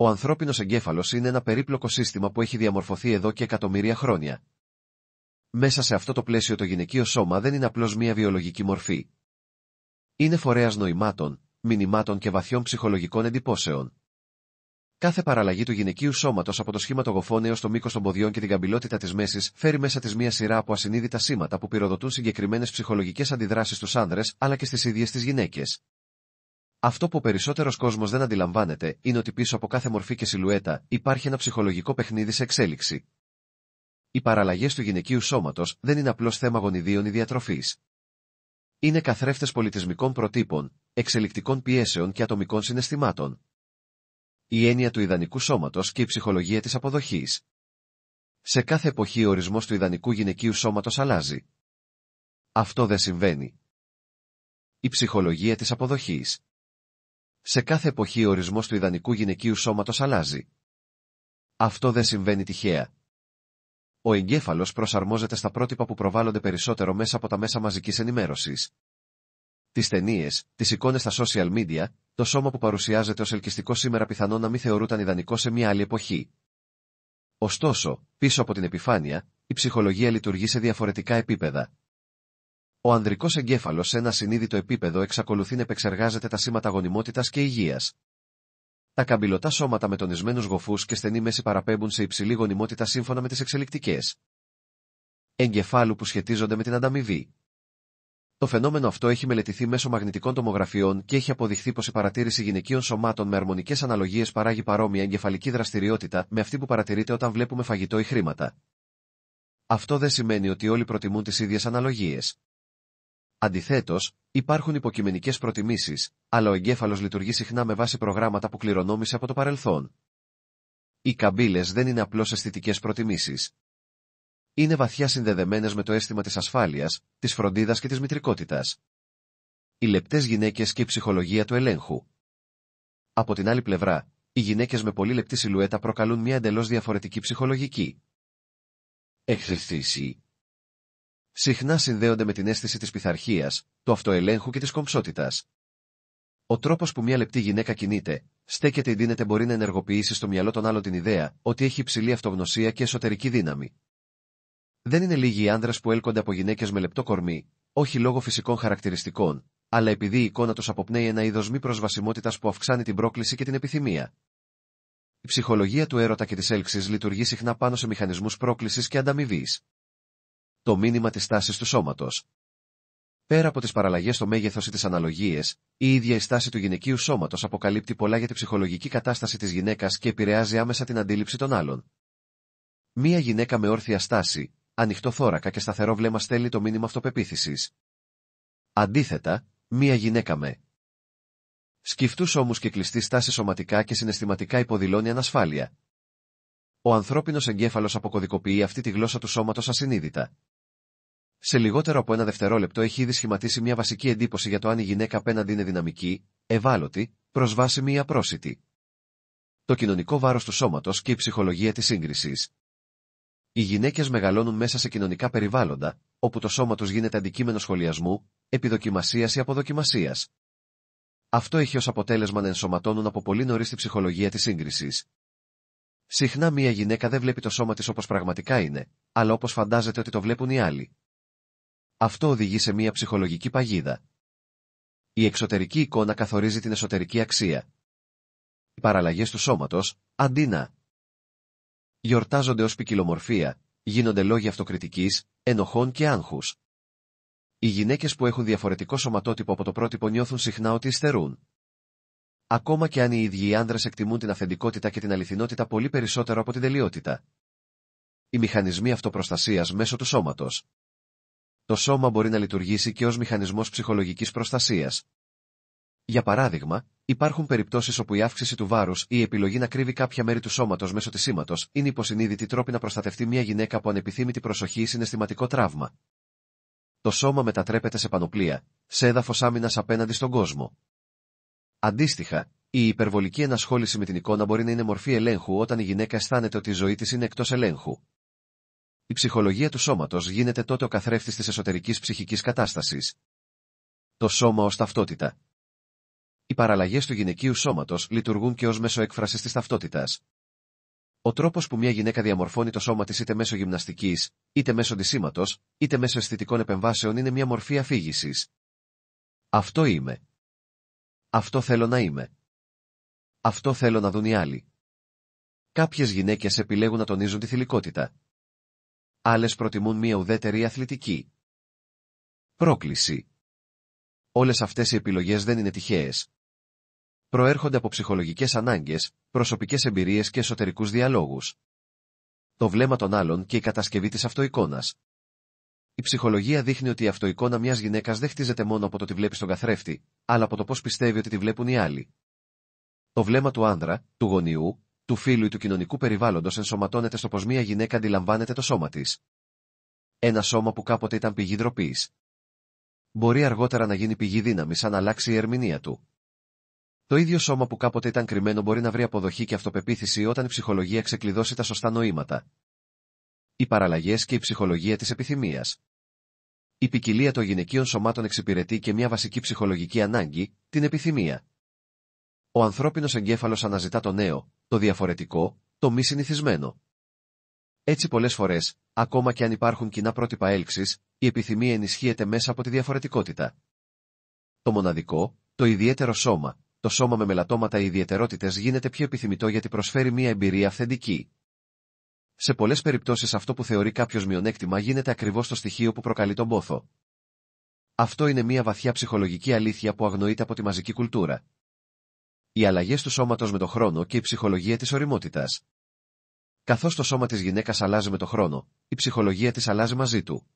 Ο ανθρώπινος εγκέφαλος είναι ένα περίπλοκο σύστημα που έχει διαμορφωθεί εδώ και εκατομμύρια χρόνια. Μέσα σε αυτό το πλαίσιο το γυναικείο σώμα δεν είναι απλώς μία βιολογική μορφή. Είναι φορέας νοημάτων, μηνυμάτων και βαθιών ψυχολογικών εντυπώσεων. Κάθε παραλλαγή του γυναικείου σώματος από το σχήμα των γοφών έως το μήκος των ποδιών και την καμπυλότητα της μέσης φέρει μέσα της μία σειρά από ασυνείδητα σήματα που πυροδοτούν συγκεκριμένες ψυχολογικές αντιδράσεις στους άνδρες αλλά και στις ίδιες τις γυναίκες. Αυτό που ο περισσότερος κόσμος δεν αντιλαμβάνεται είναι ότι πίσω από κάθε μορφή και σιλουέτα υπάρχει ένα ψυχολογικό παιχνίδι σε εξέλιξη. Οι παραλλαγές του γυναικείου σώματος δεν είναι απλώς θέμα γονιδίων ή διατροφής. Είναι καθρέφτες πολιτισμικών προτύπων, εξελικτικών πιέσεων και ατομικών συναισθημάτων. Η έννοια του ιδανικού σώματος και η ψυχολογία της αποδοχής. Σε κάθε εποχή ο ορισμός του ιδανικού γυναικείου σώματος αλλάζει. Αυτό δεν συμβαίνει. Η ψυχολογία της αποδοχής. Σε κάθε εποχή ο ορισμός του ιδανικού γυναικείου σώματος αλλάζει. Αυτό δεν συμβαίνει τυχαία. Ο εγκέφαλος προσαρμόζεται στα πρότυπα που προβάλλονται περισσότερο μέσα από τα μέσα μαζικής ενημέρωσης. Τις ταινίες, τις εικόνες στα social media, το σώμα που παρουσιάζεται ως ελκυστικό σήμερα πιθανόν να μην θεωρούταν ιδανικό σε μια άλλη εποχή. Ωστόσο, πίσω από την επιφάνεια, η ψυχολογία λειτουργεί σε διαφορετικά επίπεδα. Ο ανδρικός εγκέφαλος σε ένα συνείδητο επίπεδο εξακολουθεί να επεξεργάζεται τα σήματα γονιμότητας και υγείας. Τα καμπυλωτά σώματα με τονισμένους γοφούς και στενή μέση παραπέμπουν σε υψηλή γονιμότητα σύμφωνα με τις εξελικτικές εγκεφάλου που σχετίζονται με την ανταμοιβή. Το φαινόμενο αυτό έχει μελετηθεί μέσω μαγνητικών τομογραφιών και έχει αποδειχθεί πως η παρατήρηση γυναικείων σωμάτων με αρμονικές αναλογίες παράγει παρόμοια εγκεφαλική δραστηριότητα με αυτή που παρατηρείται όταν βλέπουμε φαγητό ή χρήματα. Αυτό δεν σημαίνει ότι όλοι προτιμούν τις ίδιες αναλογίες. Αντιθέτως, υπάρχουν υποκειμενικές προτιμήσεις, αλλά ο εγκέφαλος λειτουργεί συχνά με βάση προγράμματα που κληρονόμησε από το παρελθόν. Οι καμπύλες δεν είναι απλώς αισθητικές προτιμήσεις. Είναι βαθιά συνδεδεμένες με το αίσθημα της ασφάλειας, της φροντίδας και της μητρικότητας. Οι λεπτές γυναίκες και η ψυχολογία του ελέγχου. Από την άλλη πλευρά, οι γυναίκες με πολύ λεπτή σιλουέτα προκαλούν μια εντελώς διαφορετική ψυχολογική αίσθηση. Συχνά συνδέονται με την αίσθηση της πειθαρχίας, του αυτοελέγχου και της κομψότητας. Ο τρόπος που μια λεπτή γυναίκα κινείται, στέκεται ή ντύνεται μπορεί να ενεργοποιήσει στο μυαλό των άλλων την ιδέα ότι έχει υψηλή αυτογνωσία και εσωτερική δύναμη. Δεν είναι λίγοι οι άνδρες που έλκονται από γυναίκες με λεπτό κορμί, όχι λόγω φυσικών χαρακτηριστικών, αλλά επειδή η εικόνα τους αποπνέει ένα είδος μη προσβασιμότητας που αυξάνει την πρόκληση και την επιθυμία. Η ψυχολογία του έρωτα και της έλξης λειτουργεί συχνά πάνω σε μηχανισμούς πρόκλησης και ανταμοιβής. Το μήνυμα της τάσης του σώματος. Πέρα από τις παραλλαγές στο μέγεθος ή τις αναλογίες, η ίδια η στάση του γυναικείου σώματος αποκαλύπτει πολλά για την ψυχολογική κατάσταση της γυναίκας και επηρεάζει άμεσα την αντίληψη των άλλων. Μία γυναίκα με όρθια στάση, ανοιχτό θώρακα και σταθερό βλέμμα στέλνει το μήνυμα αυτοπεποίθησης. Αντίθετα, μία γυναίκα με σκυφτούς ώμους και κλειστή στάση σωματικά και συναισθηματικά υποδηλώνει ανασφάλεια. Ο ανθρώπινος εγκέφαλος αποκωδικοποιεί αυτή τη γλώσσα του σώματος ασυνείδητα. Σε λιγότερο από ένα δευτερόλεπτο έχει ήδη σχηματίσει μια βασική εντύπωση για το αν η γυναίκα απέναντι είναι δυναμική, ευάλωτη, προσβάσιμη ή απρόσιτη. Το κοινωνικό βάρος του σώματος και η ψυχολογία της σύγκρισης. Οι γυναίκες μεγαλώνουν μέσα σε κοινωνικά περιβάλλοντα, όπου το σώμα τους γίνεται αντικείμενο σχολιασμού, επιδοκιμασίας ή αποδοκιμασίας. Αυτό έχει ως αποτέλεσμα να ενσωματώνουν από πολύ νωρίς τη ψυχολογία της σύγκρισης. Συχνά μία γυναίκα δεν βλέπει το σώμα της όπως πραγματικά είναι, αλλά όπως φαντάζεται ότι το βλέπουν οι άλλοι. Αυτό οδηγεί σε μία ψυχολογική παγίδα. Η εξωτερική εικόνα καθορίζει την εσωτερική αξία. Οι παραλλαγές του σώματος, αντί να γιορτάζονται ως ποικιλομορφία, γίνονται λόγοι αυτοκριτικής, ενοχών και άγχους. Οι γυναίκες που έχουν διαφορετικό σωματότυπο από το πρότυπο νιώθουν συχνά ότι υστερούν. Ακόμα και αν οι ίδιοι οι άνδρες εκτιμούν την αυθεντικότητα και την αληθινότητα πολύ περισσότερο από την τελειότητα. Οι μηχανισμοί αυτοπροστασίας μέσω του σώματος. Το σώμα μπορεί να λειτουργήσει και ως μηχανισμός ψυχολογικής προστασίας. Για παράδειγμα, υπάρχουν περιπτώσεις όπου η αύξηση του βάρους ή η επιλογή να κρύβει κάποια μέρη του σώματος μέσω της ύματος είναι υποσυνείδητη τρόποι να προστατευτεί μια γυναίκα από ανεπιθύμητη προσοχή ή συναισθηματικό τραύμα. Το σώμα μετατρέπεται σε πανοπλία, σε έδαφος άμυνας απέναντι στον κόσμο. Αντίστοιχα, η υπερβολική ενασχόληση με την εικόνα μπορεί να είναι μορφή ελέγχου όταν η γυναίκα αισθάνεται ότι η ζωή της είναι εκτός ελέγχου. Η ψυχολογία του σώματος γίνεται τότε ο καθρέφτης της εσωτερικής ψυχικής κατάστασης. Το σώμα ως ταυτότητα. Οι παραλλαγές του γυναικείου σώματος λειτουργούν και ως μέσο έκφρασης της ταυτότητας. Ο τρόπος που μια γυναίκα διαμορφώνει το σώμα της είτε μέσω γυμναστικής, είτε μέσω ντυσίματος, είτε μέσω αισθητικών επεμβάσεων είναι μια μορφή αφήγησης. Αυτό είμαι. Αυτό θέλω να είμαι. Αυτό θέλω να δουν οι άλλοι. Κάποιες γυναίκες επιλέγουν να τονίζουν τη θηλυκότητα. Άλλες προτιμούν μια ουδέτερη αθλητική. Πρόκληση. Όλες αυτές οι επιλογές δεν είναι τυχαίες. Προέρχονται από ψυχολογικές ανάγκες, προσωπικές εμπειρίες και εσωτερικούς διαλόγους. Το βλέμμα των άλλων και η κατασκευή της αυτοεικόνας. Η ψυχολογία δείχνει ότι η αυτοεικόνα μιας γυναίκας δεν χτίζεται μόνο από το τι βλέπει στον καθρέφτη, αλλά από το πώς πιστεύει ότι τη βλέπουν οι άλλοι. Το βλέμμα του άνδρα, του γονιού, του φίλου ή του κοινωνικού περιβάλλοντος ενσωματώνεται στο πώς μια γυναίκα αντιλαμβάνεται το σώμα της. Ένα σώμα που κάποτε ήταν πηγή ντροπής. Μπορεί αργότερα να γίνει πηγή δύναμης αν αλλάξει η ερμηνεία του. Το ίδιο σώμα που κάποτε ήταν κρυμμένο μπορεί να βρει αποδοχή και αυτοπεποίθηση όταν η ψυχολογία ξεκλειδώσει τα σωστά νοήματα. Οι παραλλαγές και η ψυχολογία της επιθυμίας. Η ποικιλία των γυναικείων σωμάτων εξυπηρετεί και μια βασική ψυχολογική ανάγκη, την επιθυμία. Ο ανθρώπινος εγκέφαλος αναζητά το νέο, το διαφορετικό, το μη συνηθισμένο. Έτσι πολλές φορές, ακόμα και αν υπάρχουν κοινά πρότυπα έλξης, η επιθυμία ενισχύεται μέσα από τη διαφορετικότητα. Το μοναδικό, το ιδιαίτερο σώμα, το σώμα με μελατώματα ή ιδιαιτερότητες γίνεται πιο επιθυμητό γιατί προσφέρει μια εμπειρία αυθεντική. Σε πολλές περιπτώσεις αυτό που θεωρεί κάποιος μειονέκτημα γίνεται ακριβώς το στοιχείο που προκαλεί τον πόθο. Αυτό είναι μια βαθιά ψυχολογική αλήθεια που αγνοείται από τη μαζική κουλτούρα. Οι αλλαγές του σώματος με το χρόνο και η ψυχολογία της ωριμότητας. Καθώς το σώμα της γυναίκας αλλάζει με το χρόνο, η ψυχολογία της αλλάζει μαζί του.